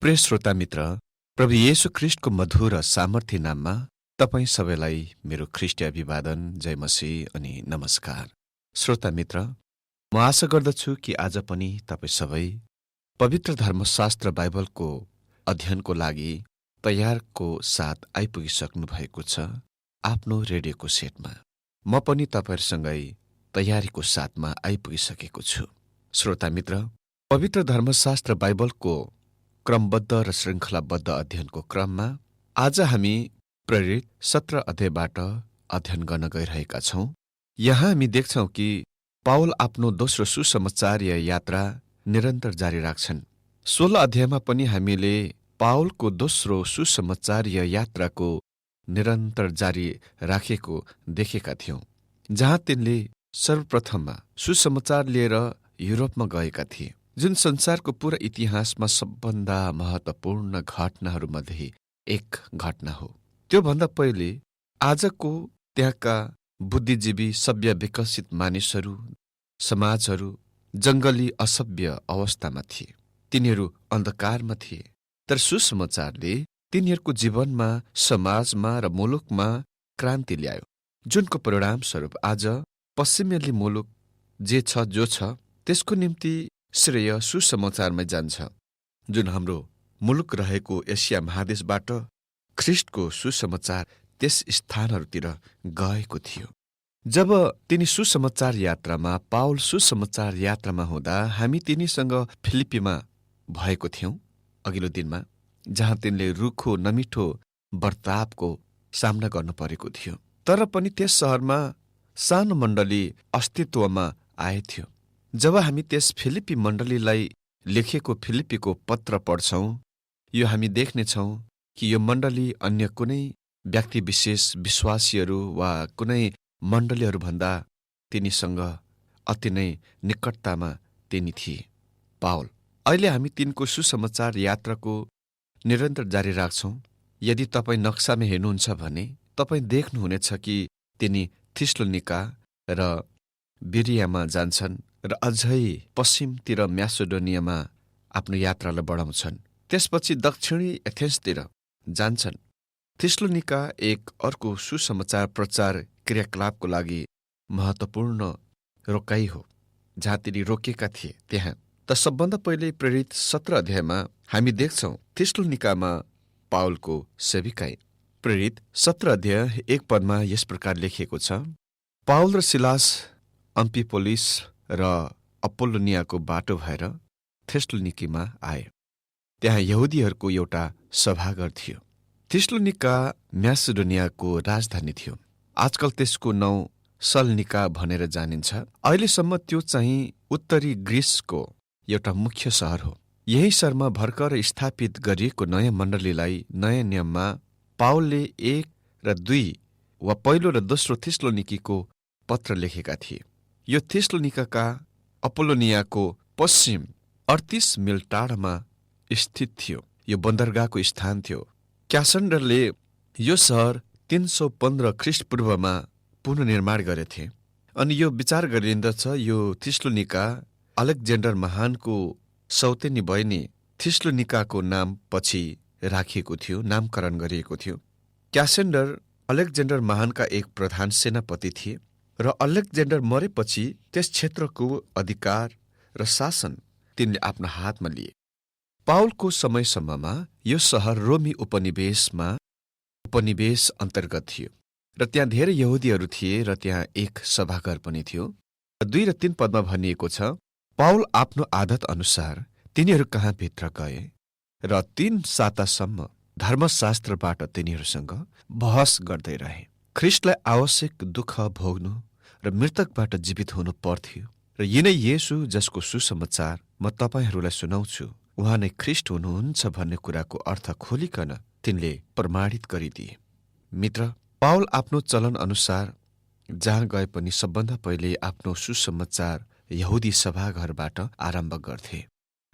प्रिय श्रोता मित्र, प्रभु येशू ख्रिस्टको मधुर र सामर्थ्य नाममा तपाईँ सबैलाई मेरो ख्रिस्टीय अभिवादन, जय मसीह अनि नमस्कार। श्रोता मित्र, म आशा गर्दछु कि आज पनि तपाईँ सबै पवित्र धर्मशास्त्र बाइबलको अध्ययनको लागि तयारको साथ आइपुगिसक्नु भएको छ आफ्नो रेडियोको सेटमा। म पनि तपाईहरुसँगै तयारीको साथमा आइपुगिसकेको छु। श्रोता मित्र, पवित्र धर्मशास्त्र बाइबलको क्रमबद्ध र श्रृङ्खलाबद्ध अध्ययनको क्रममा आज हामी प्रेरित 17 अध्यायबाट अध्ययन गर्न गइरहेका छौं। यहाँ हामी देख्छौं कि पावल आफ्नो दोस्रो सुसमाचार यात्रा निरन्तर जारी राख्छन्। 16 अध्यायमा पनि हामीले पावलको दोस्रो सुसमाचार यात्राको निरन्तर जारी राखेको देखेका थियौं, जहाँ तिनले सर्वप्रथममा सुसमाचार लिएर युरोपमा गएका थिए, जुन संसारको पूरा इतिहासमा सबभन्दा महत्त्वपूर्ण घटनाहरूमध्ये एक घटना हो। त्योभन्दा पहिले आजको त्यहाँका बुद्धिजीवी, सभ्य विकसित मानिसहरू, समाजहरू जंगली असभ्य अवस्थामा थिए। तिनीहरू अन्धकारमा थिए, तर सुसमाचारले तिनीहरूको जीवनमा, समाजमा र मुलुकमा क्रान्ति ल्यायो, जुनको परिणामस्वरूप आज पश्चिमेली मुलुक जो छ त्यसको निम्ति श्रेय सुसमाचारमै जान्छ, जुन हाम्रो मुलुक रहेको एसिया महादेशबाट ख्रिस्टको सुसमाचार त्यस स्थानहरूतिर गएको थियो। जब तिनी सुसमाचार यात्रामा, पावल सुसमाचार यात्रामा हुँदा हामी तिनीसँग फिलिपीमा भएको थियौं अघिल्लो दिनमा, जहाँ तिनले रुखो नमिठो वर्तावको सामना गर्नु परेको थियो। तर पनि त्यस शहरमा सानो मण्डली अस्तित्वमा आएथ्यो। जब हामी त्यस फिलिपी मण्डलीलाई लेखेको फिलिपीको पत्र पढ्छौं, यो हामी देख्नेछौं कि यो मण्डली अन्य कुनै व्यक्ति विशेष, विश्वासीहरू वा कुनै मण्डलीहरूभन्दा तिनीसँग अति नै निकटतामा तिनी थिए। पावल, अहिले हामी तिनको सुसमाचार यात्राको निरन्तर जारी राख्छौं। यदि तपाईँ नक्सामा हेर्नुहुन्छ भने तपाईँ देख्नुहुनेछ कि तिनी थिस्सलुनिका र बिरियामा जान्छन् र अझै पश्चिमतिर म्यासेडोनियामा आफ्नो यात्रालाई बढाउँछन्। त्यसपछि दक्षिणी एथेन्सतिर जान्छन्। थिस्सलुनिका एक अर्को सुसमाचार प्रचार क्रियाकलापको लागि महत्त्वपूर्ण रोकाइ हो, जहाँ तिनी रोकेका थिए त्यहाँ। त सबभन्दा पहिले प्रेरित 17 अध्यायमा हामी देख्छौं थिस्सलुनिकामा पावलको सेविकाई। प्रेरित 17 अध्याय 1 पदमा यस प्रकार लेखिएको छ, पावल र सिलास अम्फिपोलिस र अपोल्लोनियाको बाटो भएर थिस्सलुनिकीमा आए। त्यहाँ यहुदीहरूको एउटा सभाघर थियो। थिस्सलुनिका म्यासेडोनियाको राजधानी थियो। आजकल त्यसको नाउँ सलनिका भनेर जानिन्छ। अहिलेसम्म त्यो चाहिँ उत्तरी ग्रिसको एउटा मुख्य सहर हो। यही शहरमा भर्खर स्थापित गरिएको नयाँ मण्डलीलाई नयाँ नियममा पावलले 1 र 2 वा पहिलो र दोस्रो थिस्सलुनिकीको पत्र लेखेका थिए। यो थिस्सलुनिका अपोल्लोनियाको पश्चिम 38 मिल टाढामा स्थित थियो। यो बन्दरगाहको स्थान थियो। क्यासेन्डरले यो सहर 315 ख्रिस्टपूर्वमा पुनर्निर्माण गरेथे। अनि यो विचार गरिँदछ यो थिस्सलुनिका अलेक्जेन्डर महानको सौतेनी बहिनी थिस्सलुनिकाको नाम पछि राखिएको थियो, नामकरण गरिएको थियो। क्यासेन्डर अलेक्जेन्डर महानका एक प्रधान सेनापति थिए र अलेक्जेन्डर मरेपछि त्यस क्षेत्रको अधिकार र शासन तिनले आफ्नो हातमा लिए। पावलको समयसम्ममा यो सहर रोमी उपनिवेश अन्तर्गत थियो र त्यहाँ धेरै यहुदीहरू थिए र त्यहाँ एक सभाघर पनि थियो। 2 र 3 पदमा भनिएको छ, पावल आफ्नो आदत अनुसार तिनीहरू कहाँ भित्र गए र 3 सातासम्म धर्मशास्त्रबाट तिनीहरूसँग बहस गर्दै रहे। ख्रिस्टलाई आवश्यक दुःख भोग्नु र मृतकबाट जीवित हुनु पर्थ्यो र यिनै येशू जसको सुसमाचार म तपाईहरूलाई सुनाउँछु, उहाँ नै ख्रिस्ट हुनुहुन्छ भन्ने कुराको अर्थ खोलिकन तिनले प्रमाणित गरिदिए। मित्र, पावल आफ्नो चलन अनुसार जहाँ गए पनि सबभन्दा पहिले आफ्नो सुसमाचार यहुदी सभाघरबाट आरम्भ गर्थे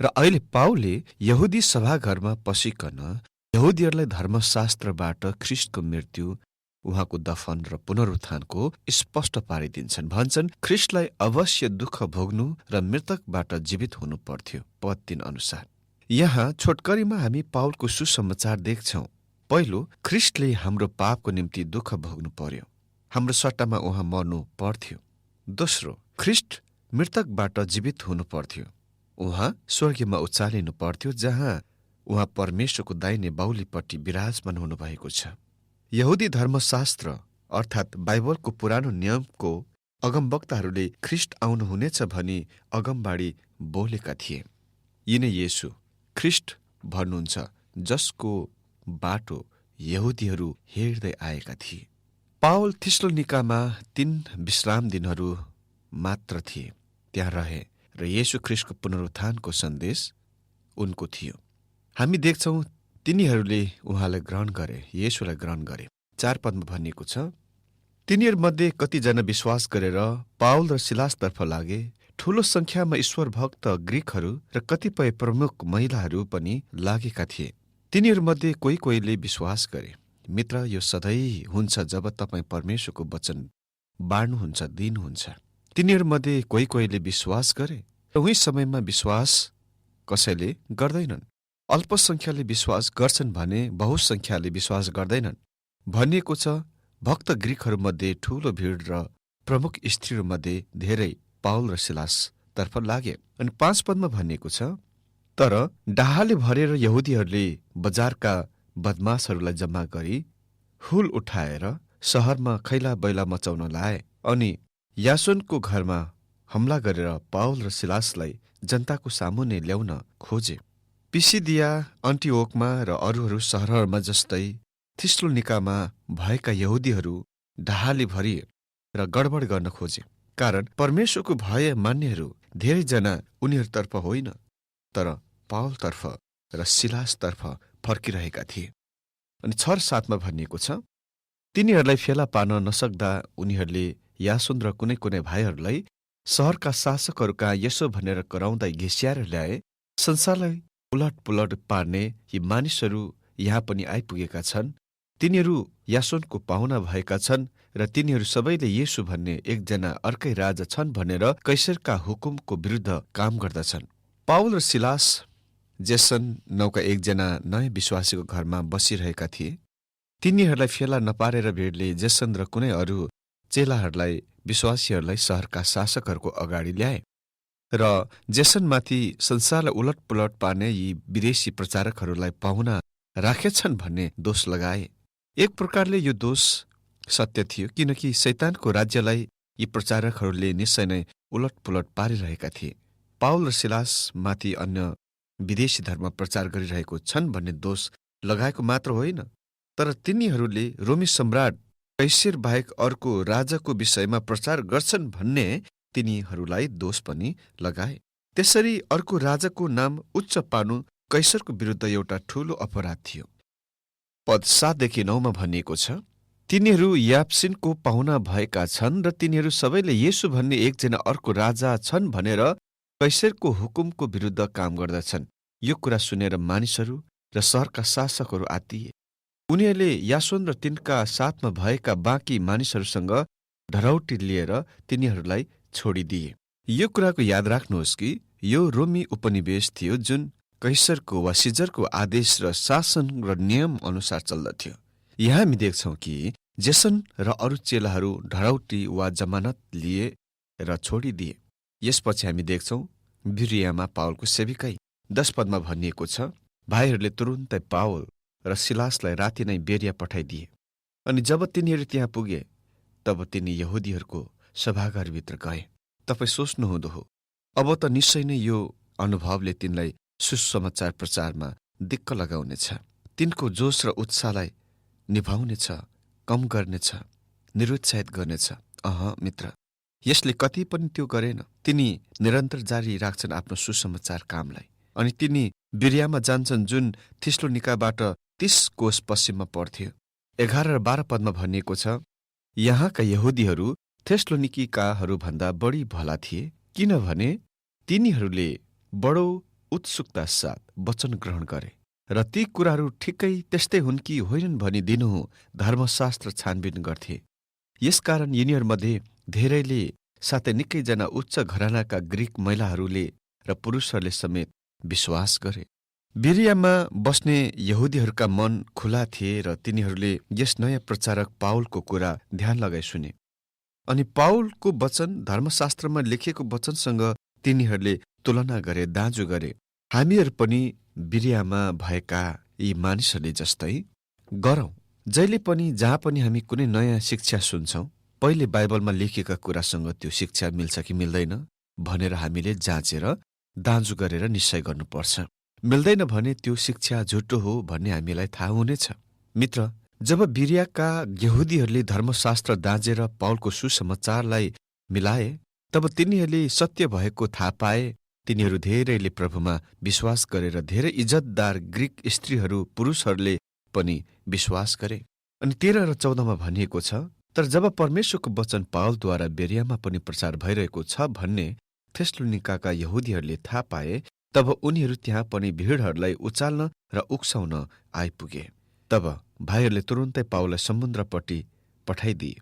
र अहिले पावलले यहुदी सभाघरमा पसिकन यहुदीहरूलाई धर्मशास्त्रबाट ख्रिस्टको मृत्यु, उहाँको दफन र पुनरुत्थानको स्पष्ट पारिदिन्छन्। भन्छन् ख्रिस्टलाई अवश्य दुःख भोग्नु र मृतकबाट जीवित हुनु पर्थ्यो। पद 3 अनुसार यहाँ छोटकरीमा हामी पाउलको सुसमाचार देख्छौं। पहिलो, ख्रिस्टले हाम्रो पापको निम्ति दुःख भोग्नु पर्यो, हाम्रो सट्टामा उहाँ मर्नु पर्थ्यो। दोस्रो, ख्रिस्ट मृतकबाट जीवित हुनु पर्थ्यो, उहाँ स्वर्गीयमा उचालिनु पर्थ्यो, जहाँ उहाँ परमेश्वरको दाहिने बाहुलीपट्टि विराजमान हुनुभएको छ। यहुदी धर्मशास्त्र अर्थात् बाइबलको पुरानो नियमको अगमवक्ताहरूले ख्रिस्ट आउनुहुनेछ भनी अगमबाडी बोलेका थिए। यिनै येशू ख्रिस्ट भन्नुहुन्छ, जसको बाटो यहुदीहरू हेर्दै आएका थिए। पावल थिस्सलुनिकामा 3 विश्राम दिनहरू मात्र थिए, त्यहाँ रहे र येशू ख्रिस्टको पुनरुत्थानको सन्देश उनको थियो। हामी देख्छौं तिनीहरूले उहाँलाई ग्रहण गरे, येशूलाई ग्रहण गरे। 4 पदमा भनिएको छ, तिनीहरूमध्ये कतिजना विश्वास गरेर पावल र सिलासतर्फ लागे। ठूलो संख्यामा ईश्वर भक्त ग्रीकहरू र कतिपय प्रमुख महिलाहरू पनि लागेका थिए। तिनीहरूमध्ये कोही कोहीले विश्वास गरे। मित्र, यो सधैँ हुन्छ जब तपाईँ परमेश्वरको वचन बाँड्नुहुन्छ, दिनुहुन्छ। तिनीहरूमध्ये कोही कोहीले विश्वास गरे र उही समयमा विश्वास कसैले गर्दैनन्। अल्पसंख्याले विश्वास गर्छन् भने बहुसंख्याले विश्वास गर्दैनन्। भनिएको छ, भक्त ग्रीकहरूमध्ये ठूलो भीड र प्रमुख स्त्रीहरूमध्ये धेरै पावल र सिलासतर्फ लागे। अनि 5 पदमा भनिएको छ, तर डाहाले भरेर यहुदीहरूले बजारका बदमासहरूलाई जम्मा गरी हुल उठाएर शहरमा खैला बैला मचाउन लाए अनि यासोनको घरमा हमला गरेर पावल र सिलासलाई जनताको सामुन्ने ल्याउन खोजे। पिसिदिया, अन्टिओकमा र अरूहरू शहरहरूमा जस्तै थिस्सलुनिकामा भएका यहुदीहरू ढाहाले भरिए र गडबड गर्न खोजे, कारण परमेश्वरको भय मान्नेहरू धेरैजना उनीहरूतर्फ होइन, तर पावलतर्फ र सिलासतर्फ फर्किरहेका थिए। अनि 6-7मा भनिएको छ, तिनीहरूलाई फेला पार्न नसक्दा उनीहरूले यासोन र कुनै कुनै भाइहरूलाई शहरका शासकहरूका यसो भनेर कराउँदै घिस्याएर ल्याए, संसारलाई उलट पुलट पार्ने यी मानिसहरू यहाँ पनि आइपुगेका छन्। तिनीहरू यासोनको पाहुना भएका छन् र तिनीहरू सबैले येशू भन्ने एकजना अर्कै राजा छन् भनेर कैसरका हुकुमको विरुद्ध काम गर्दछन्। पावल र सिलास जेसन नाउँका एकजना नयाँ विश्वासीको घरमा बसिरहेका थिए। तिनीहरूलाई फेला नपारेर भिडले जेसन र कुनै अरू चेलाहरूलाई, विश्वासीहरूलाई शहरका शासकहरूको अगाडि ल्याए र जेसनमाथि संसारलाई उलट पुलट पार्ने यी विदेशी प्रचारकहरूलाई पाहुना राखेछन् भन्ने दोष लगाए। एक प्रकारले यो दोष सत्य थियो, किनकि शैतानको राज्यलाई यी प्रचारकहरूले निश्चय नै उलट पुलट पारिरहेका थिए। पावल र सिलासमाथि अन्य विदेशी धर्म प्रचार गरिरहेको छन् भन्ने दोष लगाएको मात्र होइन, तर तिनीहरूले रोमी सम्राट कैसर बाहेक अर्को राजाको विषयमा प्रचार गर्छन् भन्ने तिनीहरूलाई दोष पनि लगाए। त्यसरी अर्को राजाको नाम उच्च पार्नु कैसरको विरुद्ध एउटा ठूलो अपराध थियो। पद 7-9 भनिएको छ, तिनीहरू याप्सिनको पाहुना भएका छन् र तिनीहरू सबैले येशू भन्ने एकजना अर्को राजा छन् भनेर कैसरको हुकुमको विरुद्ध काम गर्दछन्। यो कुरा सुनेर मानिसहरू र शहरका शासकहरू आत्तिए। उनीहरूले यासोन र तिनका साथमा भएका बाँकी मानिसहरूसँग ढरौटी लिएर तिनीहरूलाई छोडिदिए। यो कुराको याद राख्नुहोस् कि यो रोमी उपनिवेश थियो जुन कैसरको वा सिजरको आदेश र शासन र नियम अनुसार चल्दथ्यो। यहाँ हामी देख्छौँ कि जेसन र अरू चेलाहरू ढरौटी वा जमानत लिए र छोडिदिए। यसपछि हामी देख्छौँ बिरियामा पावलको सेविकाई। 10 पदमा भनिएको छ, भाइहरूले तुरुन्तै पावल र सिलासलाई राति नै बेरिया पठाइदिए। अनि जब तिनीहरू त्यहाँ पुगे तब तिनी यहुदीहरूको सभाघरभित्र गए। तपाईँ सोच्नुहुँदो हो, अब त निश्चय नै यो अनुभवले तिनलाई सुसमाचार प्रचारमा दिक्क लगाउनेछ, तिनको जोश र उत्साहलाई निभाउनेछ, कम गर्नेछ, निरुत्साहित गर्नेछ। मित्र, यसले कति पनि त्यो गरेन। तिनी निरन्तर जारी राख्छन् आफ्नो सुसमाचार कामलाई। अनि तिनी बिरियामा जान्छन् जुन थिस्सलुनिकाबाट 30 कोस पश्चिममा पर्थ्यो। 11 र 12 पदमा भनिएको छ, यहाँका यहुदीहरू थिस्सलुनिकीकाहरू भन्दा बढी भला थिए, किनभने तिनीहरूले बडो उत्सुकता साथ वचन ग्रहण गरे र ती कुराहरू ठिकै त्यस्तै हुन् कि होइनन् भनी दिनुहुँ धर्मशास्त्र छानबिन गर्थे। यसकारण यिनीहरूमध्ये धेरैले साथै निकैजना उच्च घरानाका ग्रीक महिलाहरूले र पुरुषहरूले समेत विश्वास गरे। बिरियामा बस्ने यहुदीहरूका मन खुला थिए र तिनीहरूले यस नयाँ प्रचारक पाउलको कुरा ध्यान लगाई सुने। अनि पाउलको वचन धर्मशास्त्रमा लेखिएको वचनसँग तिनीहरूले तुलना गरे, दाँजो गरे। हामीहरू पनि बिरियामा भएका यी मानिसहरूले जस्तै गरौँ। जहिले पनि जहाँ पनि हामी कुनै नयाँ शिक्षा सुन्छौँ, पहिले बाइबलमा लेखिएका कुरासँग त्यो शिक्षा मिल्छ कि मिल्दैन भनेर हामीले जाँचेर दाँजो गरेर निश्चय गर्नुपर्छ। मिल्दैन भने त्यो शिक्षा झुटो हो भन्ने हामीलाई थाहा हुनेछ। मित्र, जब बिरियाका यहुदीहरूले धर्मशास्त्र दाँजेर पाउलको सुसमाचारलाई मिलाए, तब तिनीहरूले सत्य भएको थाहा पाए। तिनीहरू धेरैले प्रभुमा विश्वास गरेर धेरै इज्जतदार ग्रीक स्त्रीहरू पुरुषहरूले पनि विश्वास गरे। अनि 13 र 14मा भनिएको छ, तर जब परमेश्वरको वचन पाउलद्वारा बेरियामा पनि प्रचार भइरहेको छ भन्ने थेसलोनिकाका यहुदीहरूले थाहा पाए, तब उनीहरू त्यहाँ पनि भिडहरूलाई उचाल्न र उक्साउन आइपुगे। तब भाइहरूले तुरुन्तै पाउललाई समुद्रपट्टि पठाइदिए।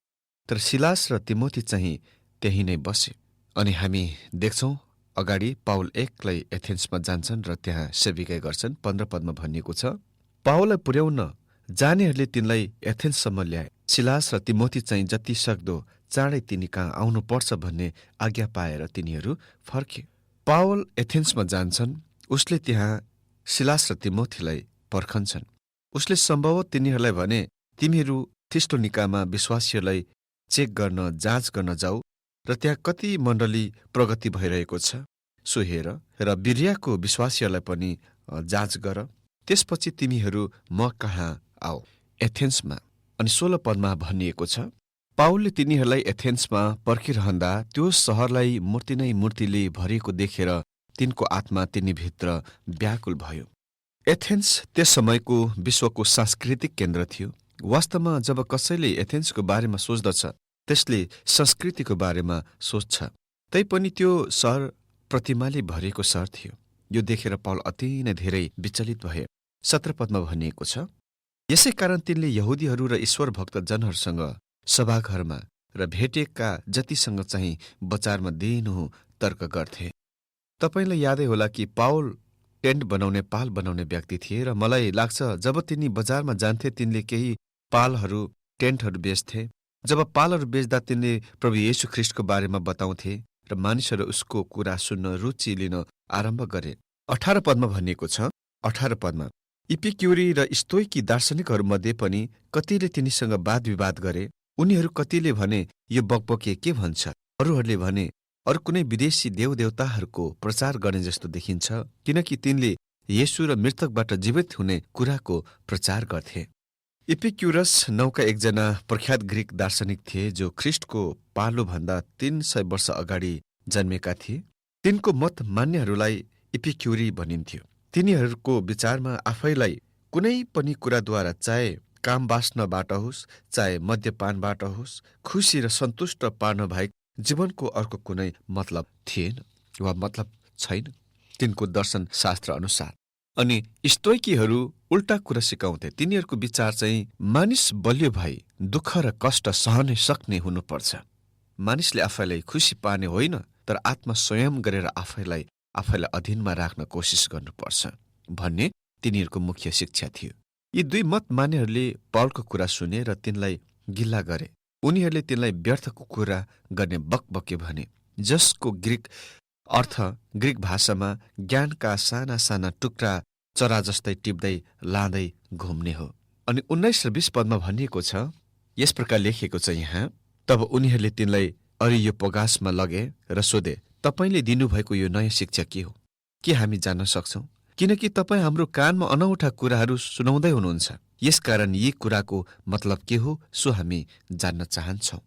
तर सिलास र तिमोथी चाहिँ त्यही नै बसे। अनि हामी देख्छौं अगाडि पाउल एक्लै एथेन्समा जान्छन् र त्यहाँ सेविकाई गर्छन्। 15 पदमा भनिएको छ, पाउललाई पुर्याउन जानेहरूले तिनलाई एथेन्ससम्म ल्याए। सिलास र तिमोथी चाहिँ जति सक्दो चाँडै तिनी कहाँ आउनुपर्छ भन्ने आज्ञा पाएर तिनीहरू फर्के। पाउल एथेन्समा जान्छन्। उसले त्यहाँ सिलास र तिमोथीलाई पर्खन्छन्। उसले सम्भवतः तिनीहरूलाई भने, तिमीहरू थेसलोनिकामा विश्वासीहरूलाई चेक गर्न, जाँच गर्न जाऊ र त्यहाँ कति मण्डली प्रगति भइरहेको छ सो हेर, र बिरियाको विश्वासीहरूलाई पनि जाँच गर। त्यसपछि तिमीहरू म कहाँ आऊ एथेन्समा। अनि 16 पदमा भनिएको छ, पाउलले तिनीहरूलाई एथेन्समा पर्खिरहँदा त्यो सहरलाई मूर्ति नै मूर्तिले भरिएको देखेर तिनको आत्मा तिनीभित्र व्याकुल भयो। एथेन्स त्यस समयको विश्वको सांस्कृतिक केन्द्र थियो। वास्तवमा जब कसैले एथेन्सको बारेमा सोच्दछ, त्यसले संस्कृतिको बारेमा सोच्छ। तैपनि त्यो सहर प्रतिमाले भरिएको सहर थियो। यो देखेर पाउल अति नै धेरै विचलित भए। 17 पदमा भनिएको छ, यसै कारण तिनले यहुदीहरू र ईश्वर भक्त जनहरूसँग सभाघरमा र भेटेका जतिसँग चाहिँ बजारमा दिनुहुँ तर्क गर्थे। तपाईलाई यादै होला कि पाउल टेन्ट बनाउने, पाल बनाउने व्यक्ति थिए र मलाई लाग्छ जब तिनी बजारमा जान्थे तिनले केही पालहरू, टेन्टहरू बेच्थे। जब पालहरू बेच्दा तिनले प्रभु येशू ख्रीष्टको बारेमा बताउँथे र मानिसहरू उसको कुरा सुन्न रुचि लिन आरम्भ गरे। 18 पदमा भनिएको छ, 18 पदमा, इपिक्युरी र स्तोइकी दार्शनिकहरूमध्ये पनि कतिले तिनीसँग वाद विवाद गरे। उनीहरू कतिले भने यो बकबके के भन्छ, अरूहरूले भने अरू कुनै विदेशी देवदेवताहरूको प्रचार गर्ने जस्तो देखिन्छ, किनकि तिनले येशू र मृतकबाट जीवित हुने कुराको प्रचार गर्थे। इपिक्युरस नाउँका एकजना प्रख्यात ग्रीक दार्शनिक थिए जो ख्रीष्टको पालोभन्दा 300 वर्ष अगाडि जन्मेका थिए। तिनको मत मान्नेहरूलाई इपिक्युरी भनिन्थ्यो। तिनीहरूको विचारमा आफैलाई कुनै पनि कुराद्वारा, चाहे काम वासनाबाट होस्, चाहे मद्यपानबाट होस्, खुसी र सन्तुष्ट पार्न बाहेक जीवनको अर्को कुनै मतलब थिएन वा मतलब छैन तिनको दर्शन शास्त्र अनुसार। अनि स्तोइकीहरू उल्टा कुरा सिकाउँथे। तिनीहरूको विचार चाहिँ मानिस बलियो भई दुःख र कष्ट सहनै सक्ने हुनुपर्छ। मानिसले आफैलाई खुसी पार्ने होइन, तर आत्मा स्वयं गरेर आफैलाई अधीनमा राख्न कोसिस गर्नुपर्छ भन्ने तिनीहरूको मुख्य शिक्षा थियो। यी दुई मत मान्नेहरूले पाउलको कुरा सुने र तिनलाई गिल्ला गरे। उनीहरूले तिनलाई व्यर्थको कुरा गर्ने बकबके भने, जसको ग्रीक अर्थ ग्रीक भाषामा ज्ञानका साना साना टुक्रा चरा जस्तै टिप्दै लाँदै घुम्ने हो। अनि 19 र 20 पदमा भनिएको छ, यस प्रकार लेखिएको छ यहाँ, तब उनीहरूले तिनलाई अरियोपगासमा लगे र सोधे, तपाईले दिनुभएको यो नयाँ शिक्षा के हो? के हामी जान्न सक्छौं? किनकि तपाईँ हाम्रो कानमा अनौठा कुराहरू सुनाउँदै हुनुहुन्छ। यसकारण यी कुराको मतलब के हो सो हामी जान्न चाहन्छौं।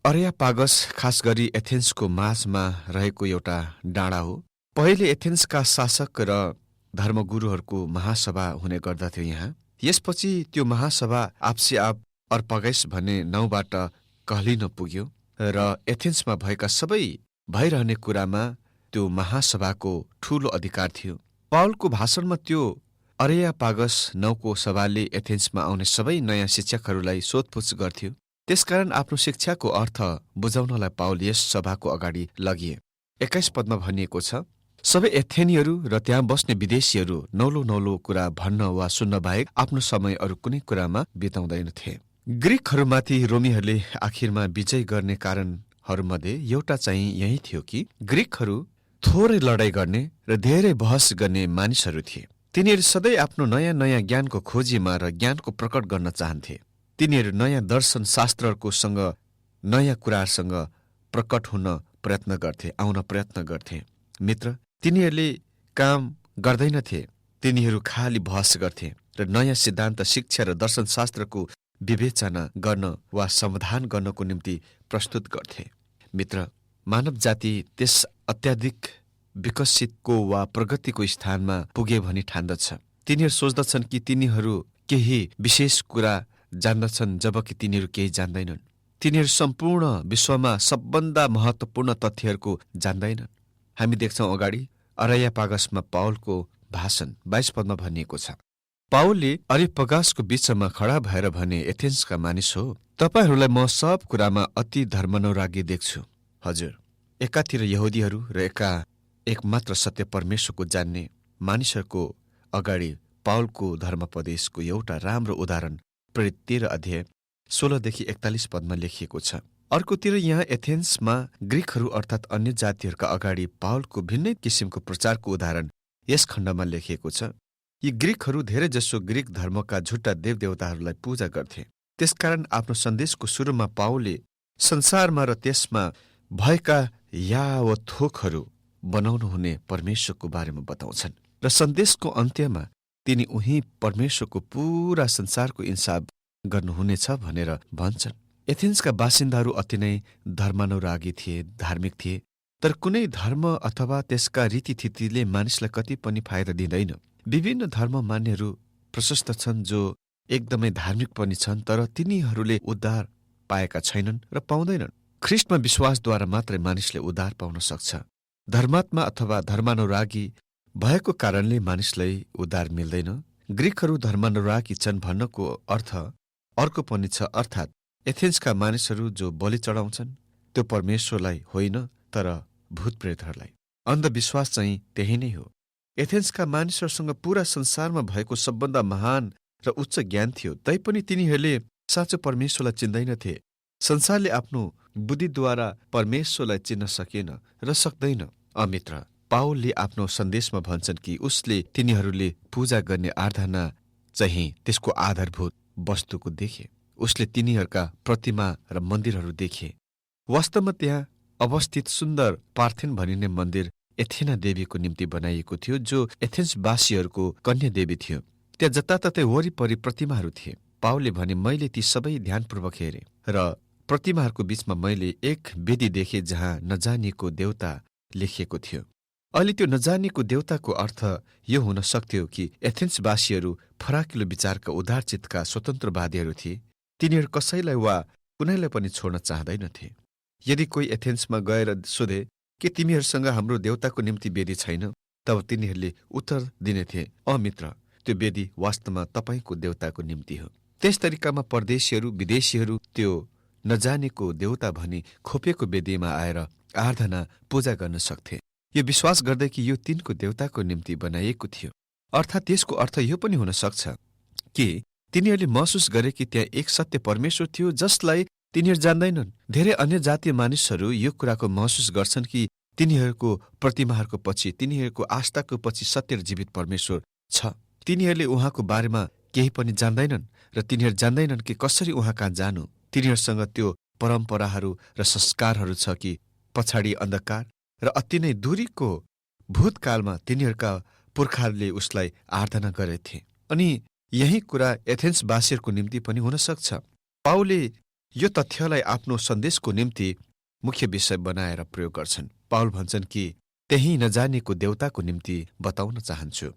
अरेयापागस खास गरी एथेन्सको माझमा रहेको एउटा डाँडा हो। पहिले एथेन्सका शासक र धर्मगुरुहरूको महासभा हुने गर्दथ्यो यहाँ। यसपछि त्यो महासभा आपसी आप अर्पगैस भन्ने नाउँबाट कहलिन पुग्यो र एथेन्समा भएका सबै भइरहने कुरामा त्यो महासभाको ठूलो अधिकार थियो। पाउलको भाषणमा त्यो अरेयापागस नाउँको सभाले एथेन्समा आउने सबै नयाँ शिक्षकहरूलाई सोधपुछ गर्थ्यो। त्यसकारण आफ्नो शिक्षाको अर्थ बुझाउनलाई पाउल यस सभाको अगाडि लगिए। 21 पदमा भनिएको छ, सबै एथेनीहरू र त्यहाँ बस्ने विदेशीहरू नौलो नौलो कुरा भन्न वा सुन्न बाहेक आफ्नो समय अरू कुनै कुरामा बिताउँदैनथे। ग्रिकहरूमाथि रोमीहरूले आखिरमा विजय गर्ने कारणहरूमध्ये एउटा चाहिँ यही थियो कि ग्रिकहरू थोरै लडाईँ गर्ने र धेरै बहस गर्ने मानिसहरू थिए। तिनीहरू सधैँ आफ्नो नयाँ नयाँ ज्ञानको खोजीमा र ज्ञानको प्रकट गर्न चाहन्थे। तिनीहरू नयाँ दर्शन शास्त्रकोसँग नयाँ कुरासँग प्रकट हुन आउन प्रयत्न गर्थे। मित्र, तिनीहरूले काम गर्दैनथे, तिनीहरू खाली बहस गर्थे र नयाँ सिद्धान्त, शिक्षा र दर्शनशास्त्रको विवेचना गर्न वा समाधान गर्नको निम्ति प्रस्तुत गर्थे। मित्र, मानव जाति त्यस अत्याधिक विकसितको वा प्रगतिको स्थानमा पुगे भनी ठान्दछ। तिनीहरू सोच्दछन् कि तिनीहरू केही विशेष कुरा जान्दछन्, जबकि तिनीहरू केही जान्दैनन्। तिनीहरू सम्पूर्ण विश्वमा सबभन्दा महत्त्वपूर्ण तथ्यहरूको जान्दैनन्। हामी देख्छौं अगाडि अरायापागसमा पावलको भाषण 22 पदमा भनिएको छ। पावलले अरियपगासको बीचमा खडा भएर भने, एथेन्सका मानिस हो, तपाईहरूलाई म सब कुरामा अति धर्मानुरागी देख्छु। हजुर, एकातिर यहुदीहरू र एकमात्र सत्य परमेश्वरको जान्ने मानिसहरूको अगाडि पावलको धर्मोपदेशको एउटा राम्रो उदाहरण प्रेरित 13 अध्याय 16देखि 41 पदमा लेखिएको छ। अर्कोतिर यहाँ एथेन्समा ग्रिकहरू अर्थात् अन्य जातिहरूका अगाडि पावलको भिन्नै किसिमको प्रचारको उदाहरण यस खण्डमा लेखिएको छ। यी ग्रिकहरू धेरैजसो ग्रिक धर्मका झुट्टा देवदेवताहरूलाई पूजा गर्थे। त्यसकारण आफ्नो सन्देशको सुरुमा पावलले संसारमा र त्यसमा भएका यावत थोकहरू बनाउनु हुने परमेश्वरको बारेमा बताउँछन् र सन्देशको अन्त्यमा तिनी उही परमेश्वरको पूरा संसारको इन्साफ गर्नुहुनेछ भनेर भन्छन्। एथेन्सका बासिन्दाहरू अति नै धर्मानुरागी थिए, धार्मिक थिए, तर कुनै धर्म अथवा त्यसका रीतिथितिले मानिसलाई कति पनि फाइदा दिँदैन। विभिन्न धर्म मान्यहरू प्रशस्त छन् जो एकदमै धार्मिक पनि छन्, तर तिनीहरूले उद्धार पाएका छैनन् र पाउँदैनन्। ख्रिस्टमा विश्वासद्वारा मात्रै मानिसले उद्धार पाउन सक्छ। धर्मात्मा अथवा धर्मानुरागी भएको कारणले मानिसलाई उद्धार मिल्दैन। ग्रिकहरू धर्मानुरागी छन् भन्नको अर्थ अर्को पनि छ, अर्थात् एथेन्सका मानिसहरू जो बलि चढाउँछन् त्यो परमेश्वरलाई होइन तर भूतप्रेतहरूलाई। अन्धविश्वास चाहिँ त्यही नै हो। एथेन्सका मानिसहरूसँग पूरा संसारमा भएको सबभन्दा महान र उच्च ज्ञान थियो, तैपनि तिनीहरूले साँचो परमेश्वरलाई चिन्दैनथे। संसारले आफ्नो बुद्धिद्वारा परमेश्वरलाई चिन्न सकेन र सक्दैन। अमित्र, पावलले आफ्नो सन्देशमा भन्छन् कि उसले तिनीहरूले पूजा गर्ने आराधना चाहिँ त्यसको आधारभूत वस्तुको देखे। उसले तिनीहरूका प्रतिमा र मन्दिरहरू देखे। वास्तवमा त्यहाँ अवस्थित सुन्दर पार्थेन भनिने मन्दिर एथेना देवीको निम्ति बनाइएको थियो, जो एथेन्सवासीहरूको कन्या देवी थियो। त्यहाँ जताततै वरिपरि प्रतिमाहरू थिए। पावलले भने, मैले ती सबै ध्यानपूर्वक हेरे र प्रतिमाहरूको बीचमा मैले एक वेदी देखे जहाँ नजानिएको देवता लेखिएको थियो। अहिले त्यो नजानिएको देवताको अर्थ यो हुन सक्थ्यो कि एथेन्सवासीहरू फराकिलो विचारका उदारचित्तका स्वतन्त्रवादीहरू थिए। तिनीहरू कसैलाई वा कुनैलाई पनि छोड्न चाहँदैनथे। यदि कोही एथेन्समा गएर सोधे कि तिमीहरूसँग हाम्रो देवताको निम्ति वेदी छैन, तब तिनीहरूले उत्तर दिनेथे, मित्र, त्यो वेदी वास्तवमा तपाईँको देवताको निम्ति हो। त्यस तरिकामा परदेशीहरू, विदेशीहरू त्यो नजानेको देवता भनी खोपिएको वेदीमा आएर आराधना पूजा गर्न सक्थे, यो विश्वास गर्दै कि यो तिनको देवताको निम्ति बनाइएको थियो। अर्थात् यसको अर्थ यो पनि हुन सक्छ कि तिनीहरूले महसुस गरे कि त्यहाँ एक सत्य परमेश्वर थियो जसलाई तिनीहरू जान्दैनन्। धेरै अन्य जातीय मानिसहरू यो कुराको महसुस गर्छन् कि तिनीहरूको प्रतिमाहरूको पछि, तिनीहरूको आस्थाको पछि सत्य र जीवित परमेश्वर छ। तिनीहरूले उहाँको बारेमा केही पनि जान्दैनन् र तिनीहरू जान्दैनन् कि कसरी उहाँ कहाँ जानु। तिनीहरूसँग त्यो परम्पराहरू र संस्कारहरू छ कि पछाडि अन्धकार र अति नै दूरीको भूतकालमा तिनीहरूका पुर्खाहरूले उसलाई आराधना गरेथे। अनि यही कुरा एथेन्सवासीहरूको निम्ति पनि हुन सक्छ। पावलले यो तथ्यलाई आफ्नो सन्देशको निम्ति मुख्य विषय बनाएर प्रयोग गर्छन्। पावल भन्छन् कि त्यही नजानेको देवताको निम्ति बताउन चाहन्छु।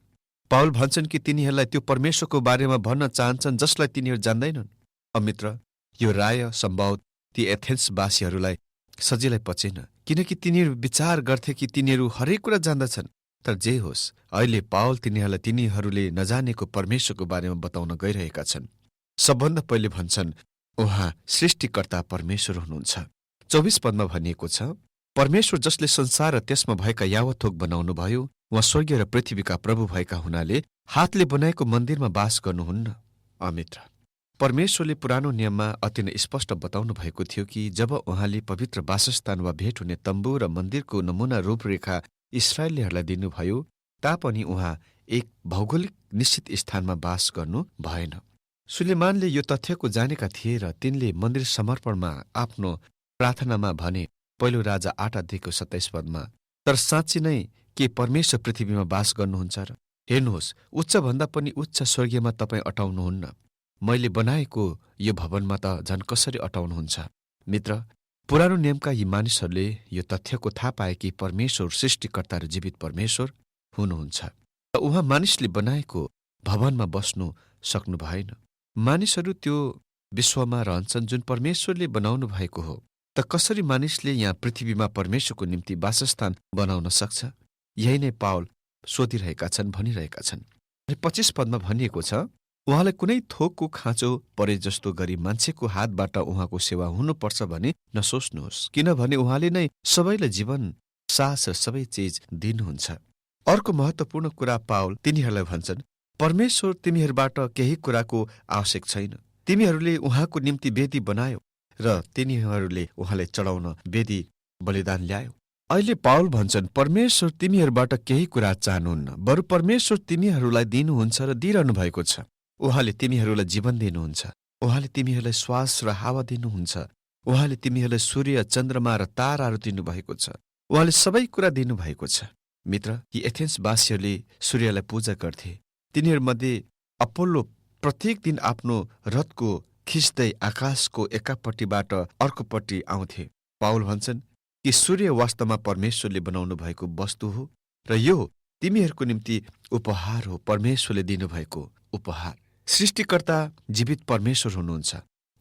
पावल भन्छन् कि तिनीहरूलाई त्यो परमेश्वरको बारेमा भन्न चाहन्छन् जसलाई तिनीहरू जान्दैनन्। अमित्र, यो राय सम्भवत ती एथेन्सवासीहरूलाई सजिलै पचेन, किनकि तिनीहरू विचार गर्थे कि तिनीहरू हरेक कुरा जान्दछन्। तर जे होस्, अहिले पावल तिनीहरूलाई तिनीहरूले नजानेको परमेश्वरको बारेमा बताउन गइरहेका छन्। सबभन्दा पहिले भन्छन् उहाँ सृष्टिकर्ता परमेश्वर हुनुहुन्छ। 24 पदमा भनिएको छ, परमेश्वर जसले संसार र त्यसमा भएका यावत थोक बनाउनुभयो, उहाँ स्वर्गीय र पृथ्वीका प्रभु भएका हुनाले हातले बनाएको मन्दिरमा बास गर्नुहुन्न। मित्र, परमेश्वरले पुरानो नियममा अति नै स्पष्ट बताउनु भएको थियो कि जब उहाँले पवित्र वासस्थान वा भेट हुने तम्बु र मन्दिरको नमुना रूपरेखा इस्राएलीहरूलाई दिनुभयो तापनि उहाँ एक भौगोलिक निश्चित स्थानमा बास गर्नु भएन। सुलेमानले यो तथ्यको जानेका थिए र तिनले मन्दिर समर्पणमा आफ्नो प्रार्थनामा भने, पहिलो राजा 8:27 तर साँच्ची नै के परमेश्वर पृथ्वीमा बास गर्नुहुन्छ र? हेर्नुहोस्, उच्चभन्दा पनि उच्च स्वर्गीयमा तपाईँ अटाउनुहुन्न। मैले बनाएको यो भवनमा त झन् कसरी अटाउनुहुन्छ? मित्र, पुरानो नियमका यी मानिसहरूले यो तथ्यको थाहा पाए कि परमेश्वर सृष्टिकर्ता र जीवित परमेश्वर हुनुहुन्छ र उहाँ मानिसले बनाएको भवनमा बस्नु सक्नु भएन। मानिसहरू त्यो विश्वमा रहन्छन् जुन परमेश्वरले बनाउनु भएको हो, त कसरी मानिसले यहाँ पृथ्वीमा परमेश्वरको निम्ति वासस्थान बनाउन सक्छ? यही नै पावल सोधिरहेका छन्, भनिरहेका छन्। 25 पदमा भनिएको छ, उहाँलाई कुनै थोकको खाँचो परे जस्तो गरी मान्छेको हातबाट उहाँको सेवा हुनुपर्छ भने नसोच्नुहोस्, किनभने उहाँले नै सबैलाई जीवन, सास र सबै चिज दिनुहुन्छ। अर्को महत्त्वपूर्ण कुरा पावल तिनीहरूलाई भन्छन्, परमेश्वर तिमीहरूबाट केही कुराको आवश्यक छैन। तिमीहरूले उहाँको निम्ति वेदी बनायो र तिनीहरूले उहाँलाई चढाउन वेदी बलिदान ल्यायो। अहिले पावल भन्छन्, परमेश्वर तिमीहरूबाट केही कुरा चाहनुहुन्न, बरु परमेश्वर तिमीहरूलाई दिनुहुन्छ र दिइरहनु भएको छ। उहाँले तिमीहरूलाई जीवन दिनुहुन्छ, उहाँले तिमीहरूलाई श्वास र हावा दिनुहुन्छ, उहाँले तिमीहरूलाई सूर्य, चन्द्रमा र ताराहरू दिनुभएको छ, उहाँले सबै कुरा दिनुभएको छ। मित्र, यी एथेन्सवासीहरूले सूर्यलाई पूजा गर्थे। तिनीहरूमध्ये अपोल्लो प्रत्येक दिन आफ्नो रथको खिच्दै आकाशको एकापट्टिबाट अर्कोपट्टि आउँथे। पावल भन्छन् कि सूर्य वास्तवमा परमेश्वरले बनाउनु भएको वस्तु हो र यो तिमीहरूको निम्ति उपहार हो, परमेश्वरले दिनुभएको उपहार। सृष्टिकर्ता जीवित परमेश्वर हुनुहुन्छ।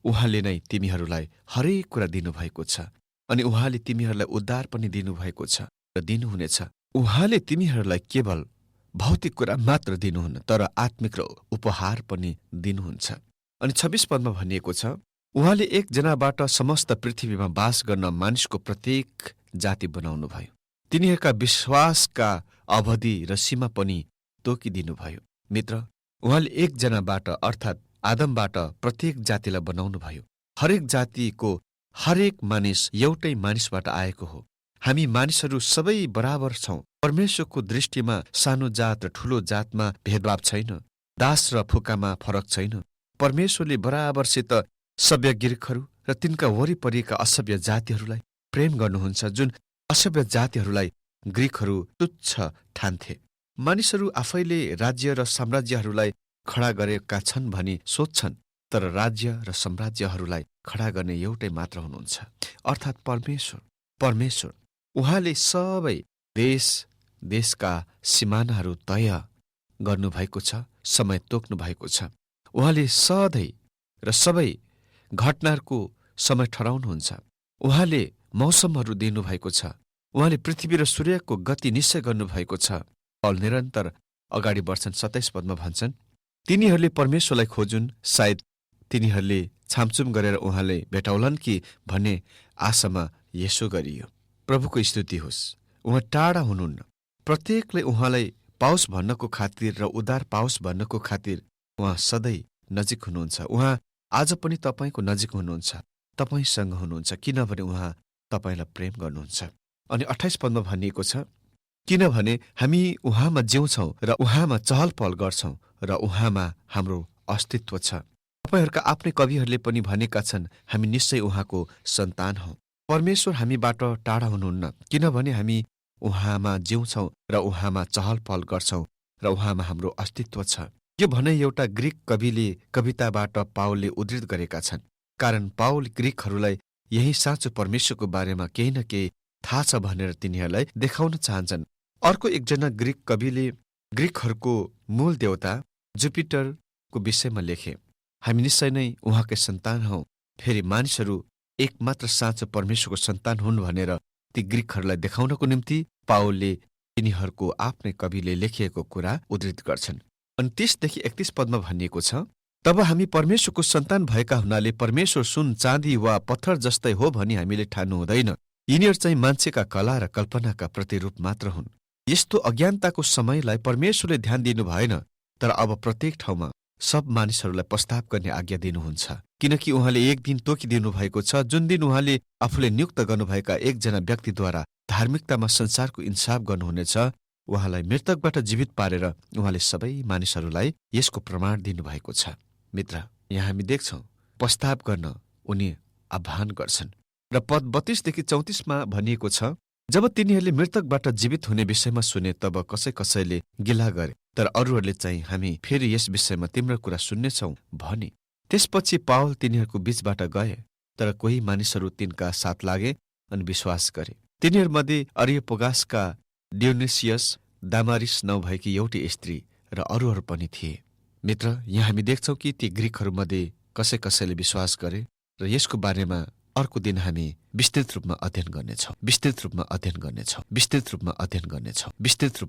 उहाँले नै तिमीहरूलाई हरेक कुरा दिनुभएको छ अनि उहाँले तिमीहरूलाई उद्धार पनि दिनुभएको छ र दिनुहुनेछ। उहाँले तिमीहरूलाई केवल भौतिक कुरा मात्र दिनुहुन्न, तर आत्मिक र उपहार पनि दिनुहुन्छ। अनि 26 पदमा भनिएको छ, उहाँले एकजनाबाट समस्त पृथ्वीमा बास गर्न मानिसको प्रत्येक जाति बनाउनु भयो। तिनीहरूका विश्वासका अवधि र सीमा पनि तोकिदिनुभयो। मित्र, उहाँले एकजनाबाट अर्थात् आदमबाट प्रत्येक जातिलाई बनाउनु भयो। हरेक जातिको हरेक मानिस एउटै मानिसबाट आएको हो। हामी मानिसहरू सबै बराबर छौं। परमेश्वरको दृष्टिमा सानो जात र ठूलो जातमा भेदभाव छैन, दास र फुकामा फरक छैन। परमेश्वरले बराबरसित सभ्य ग्रीकहरू र तिनका वरिपरिका असभ्य जातिहरूलाई प्रेम गर्नुहुन्छ, जुन असभ्य जातिहरूलाई ग्रीकहरू तुच्छ ठान्थे। मानिसहरू आफैले राज्य र साम्राज्यहरूलाई खडा गरेका छन् भनी सोध्छन्, तर राज्य र साम्राज्यहरूलाई खडा गर्ने एउटै मात्र हुनुहुन्छ, अर्थात् परमेश्वर। उहाँले सबै देशका सिमानाहरू तय गर्नुभएको छ, समय तोक्नु भएको छ। उहाँले सधैँ र सबै घटनाहरूको समय ठहराउनुहुन्छ। उहाँले मौसमहरू दिनुभएको छ। उहाँले पृथ्वी र सूर्यको गति निश्चय गर्नुभएको छ। पावल निरन्तर अगाडि बढ्छन्। 27 पदमा भन्छन्, तिनीहरूले परमेश्वरलाई खोजुन्, सायद तिनीहरूले छामछुम गरेर उहाँले भेटाउलान् कि भन्ने आशामा यसो गरियो। प्रभुको स्तुति होस्। उहाँ टाढा हुनुहुन्न। प्रत्येकले उहाँलाई पाओस् भन्नको खातिर र उद्धार पाओस् भन्नको खातिर उहाँ सधैँ नजिक हुनुहुन्छ। उहाँ आज पनि तपाईँको नजिक हुनुहुन्छ, तपाईँसँग हुनुहुन्छ, किनभने उहाँ तपाईँलाई प्रेम गर्नुहुन्छ। अनि 28 पदमा भनिएको छ, किनभने हामी उहाँमा जिउँछौँ र उहाँमा चहल पहल गर्छौँ र उहाँमा हाम्रो अस्तित्व छ। तपाईँहरूका आफ्नै कविहरूले पनि भनेका छन्, हामी निश्चय उहाँको सन्तान हौँ। परमेश्वर हामीबाट टाढा हुनुहुन्न, किनभने हामी उहाँमा जिउँछौँ र उहाँमा चहल पहल गर्छौँ र उहाँमा हाम्रो अस्तित्व छ। यो भनाइ एउटा ग्रीक कविले कविताबाट पावलले उद्धृत गरेका छन्, कारण पावल ग्रीकहरूलाई यही साँचो परमेश्वरको बारेमा केही न केही थाहा छ भनेर तिनीहरूलाई देखाउन चाहन्छन्। अर्को एकजना ग्रीक कविले ग्रीकहरूको मूल देवता जुपिटरको विषयमा लेखे, हामी निश्चय नै उहाँकै सन्तान हौँ। फेरि मानिसहरू एकमात्र साँचो परमेश्वरको सन्तान हुन् भनेर ती ग्रीकहरूलाई देखाउनको निम्ति पावलले तिनीहरूको आफ्नै कविले लेखिएको कुरा उद्धृत गर्छन्। अनि 30देखि 31 पदमा भनिएको छ, तब हामी परमेश्वरको सन्तान भएका हुनाले परमेश्वर सुन, चाँदी वा पत्थर जस्तै हो भनी हामीले ठान्नु हुँदैन। यिनीहरू चाहिँ मान्छेका कला र कल्पनाका प्रतिरूप मात्र हुन्। यस्तो अज्ञानताको समयलाई परमेश्वरले ध्यान दिनु भएन, तर अब प्रत्येक ठाउँमा सब मानिसहरूलाई पश्चाताप गर्ने आज्ञा दिनुहुन्छ, किनकि उहाँले एक दिन तोकिदिनु भएको छ, जुन दिन उहाँले आफूले नियुक्त गर्नुभएका एकजना व्यक्तिद्वारा धार्मिकतामा संसारको इन्साफ गर्नुहुनेछ। उहाँलाई मृतकबाट जीवित पारेर उहाँले सबै मानिसहरूलाई यसको प्रमाण दिनुभएको छ। मित्र, यहाँ हामी देख्छौँ पश्चाताप गर्न उनी आह्वान गर्छन् र पद 32देखि 34मा भनिएको छ, जब तिनीहरूले मृतकबाट जीवित हुने विषयमा सुने तब कसैले गिला गरे, तर अरूहरूले चाहिँ हामी फेरि यस विषयमा तिम्रो कुरा सुन्नेछौँ भने। त्यसपछि पावल तिनीहरूको बीचबाट गए, तर कोही मानिसहरू तिनका साथ लागे अनि विश्वास गरे। तिनीहरूमध्ये अरियोपगासका डियोनिसियस, दामारिस नभएकी एउटी स्त्री र अरूहरू पनि थिए। मित्र, यहाँ हामी देख्छौँ कि ती ग्रीकहरूमध्ये कसैले विश्वास गरे र यसको बारेमा अर्को दिन हामी विस्तृत रूपमा अध्ययन गर्नेछौँ।